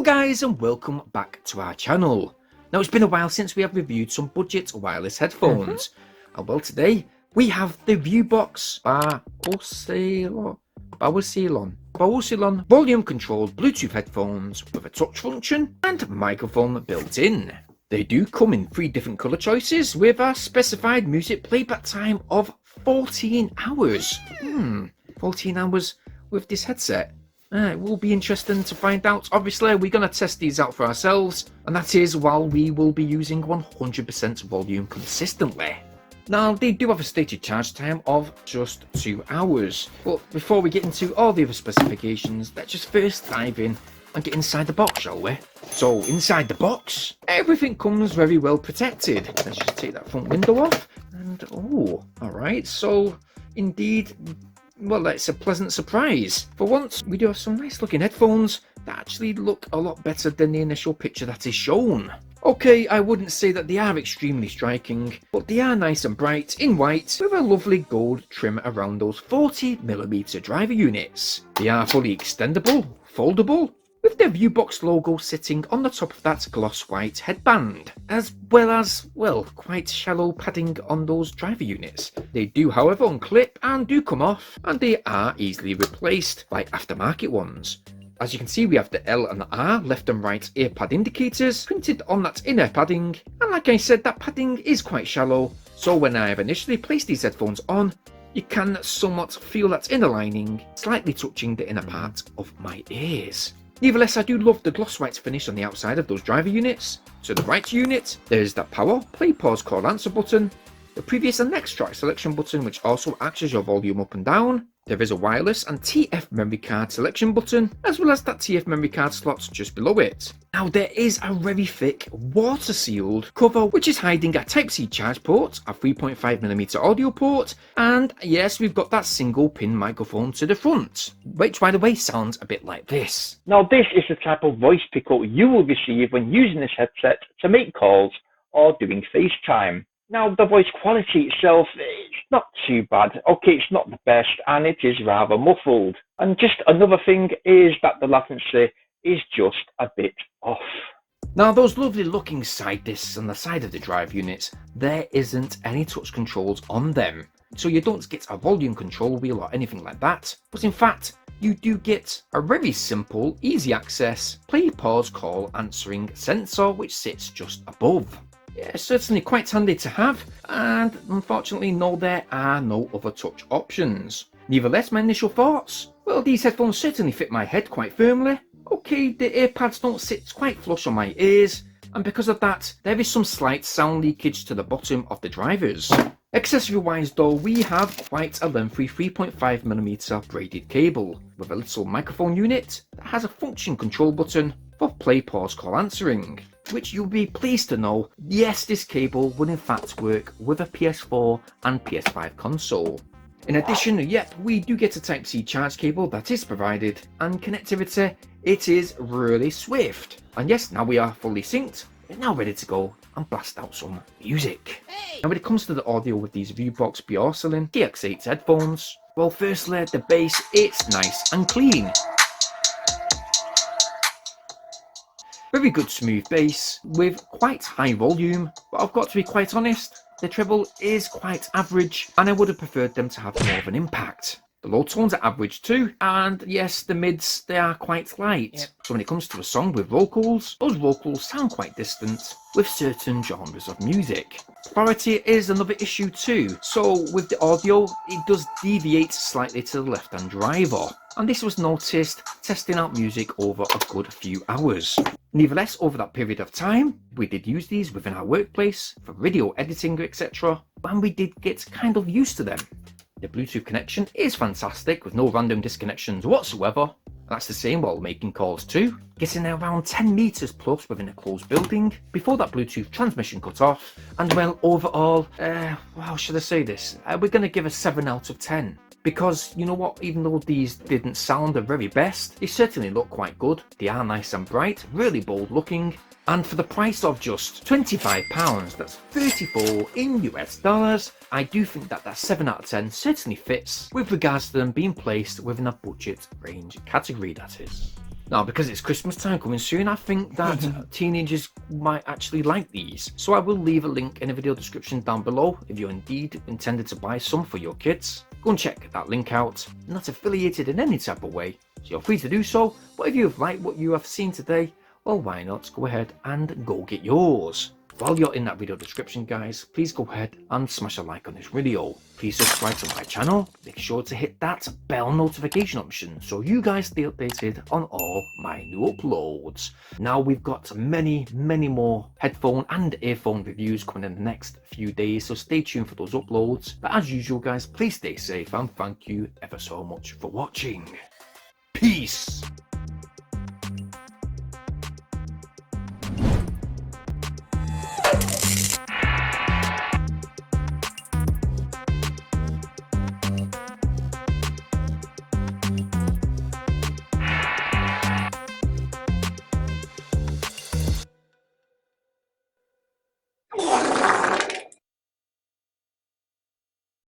guys, and welcome back to our channel. Now it's been a while since we have reviewed some budget wireless headphones. And well, today we have the Riwbox Baosilon volume controlled Bluetooth headphones with a touch function and microphone built in. They do come in 3 different colour choices with a specified music playback time of 14 hours. 14 hours with this headset. It will be interesting to find out. Obviously, we're going to test these out for ourselves, and that is while we will be using 100% volume consistently. Now, they do have a stated charge time of just 2 hours, but before we get into all the other specifications, let's just first dive in and get inside the box, shall we? So, inside the box, everything comes very well protected. Let's just take that front window off, and alright, so indeed, well, it's a pleasant surprise. For once, we do have some nice looking headphones that actually look a lot better than the initial picture that is shown. Okay, I wouldn't say that they are extremely striking, but they are nice and bright in white with a lovely gold trim around those 40mm driver units. They are fully extendable, foldable, with the Riwbox logo sitting on the top of that gloss white headband, as well as, well, quite shallow padding on those driver units. They do, however, unclip and do come off, and they are easily replaced by aftermarket ones. As you can see, we have the L and the R left and right ear pad indicators printed on that inner padding, and like I said, that padding is quite shallow, so when I have initially placed these headphones on, you can somewhat feel that inner lining slightly touching the inner part of my ears. Nevertheless, I do love the gloss white finish on the outside of those driver units. To the right unit, there's that power, play, pause, call, answer button, the previous and next track selection button which also acts as your volume up and down. There is a wireless and TF memory card selection button, as well as that TF memory card slot just below it. Now there is a very thick water sealed cover which is hiding a Type-C charge port, a 3.5mm audio port, and yes, we've got that single pin microphone to the front, which by the way sounds a bit like this. Now this is the type of voice pickup you will receive when using this headset to make calls or doing FaceTime. Now the voice quality itself, it's not too bad. Okay, it's not the best and it is rather muffled. And just another thing is that the latency is just a bit off. Now those lovely looking side discs on the side of the drive units, there isn't any touch controls on them. So you don't get a volume control wheel or anything like that. But in fact, you do get a very simple, easy access, play, pause, call, answering sensor which sits just above. Yeah, certainly quite handy to have, and unfortunately no, there are no other touch options. Nevertheless, my initial thoughts? Well, these headphones certainly fit my head quite firmly. Okay, the earpads don't sit quite flush on my ears, and because of that, there is some slight sound leakage to the bottom of the drivers. Accessory wise though, we have quite a lengthy 3.5mm braided cable, with a little microphone unit that has a function control button for play, pause, call, answering, which you'll be pleased to know, yes, this cable will in fact work with a PS4 and PS5 console. In addition, yep, we do get a Type-C charge cable that is provided, and connectivity, it is really swift. And yes, now we are fully synced, we're now ready to go and blast out some music. Now when it comes to the audio with these Riwbox Baosilon TX8 headphones, well, firstly, the bass, it's nice and clean. Very good smooth bass with quite high volume, but I've got to be quite honest, the treble is quite average and I would have preferred them to have more of an impact. The low tones are average too, and yes, the mids, they are quite light. Yep. So when it comes to a song with vocals, those vocals sound quite distant with certain genres of music. Clarity is another issue too, so with the audio, it does deviate slightly to the left-hand driver. And this was noticed testing out music over a good few hours. Nevertheless, over that period of time, we did use these within our workplace for video editing, etc. And we did get kind of used to them. The Bluetooth connection is fantastic with no random disconnections whatsoever. And that's the same while making calls too. Getting around 10 meters plus within a closed building before that Bluetooth transmission cut off. And well, overall, how should I say this? We're going to give a 7 out of 10. Because, you know what, even though these didn't sound the very best, they certainly look quite good. They are nice and bright, really bold looking, and for the price of just £25, that's 34 in US dollars, I do think that 7 out of 10 certainly fits with regards to them being placed within a budget range category, that is. Now, because it's Christmas time coming soon, I think that teenagers might actually like these. So I will leave a link in the video description down below if you indeed intended to buy some for your kids. Go and check that link out. Not affiliated in any type of way, so you're free to do so. But if you've liked what you have seen today, well, why not go ahead and go get yours. While you're in that video description, guys, please go ahead and smash a like on this video. Please subscribe to my channel. Make sure to hit that bell notification option so you guys stay updated on all my new uploads. Now we've got many more headphone and earphone reviews coming in the next few days, so stay tuned for those uploads. But as usual, guys, please stay safe and thank you ever so much for watching. Peace!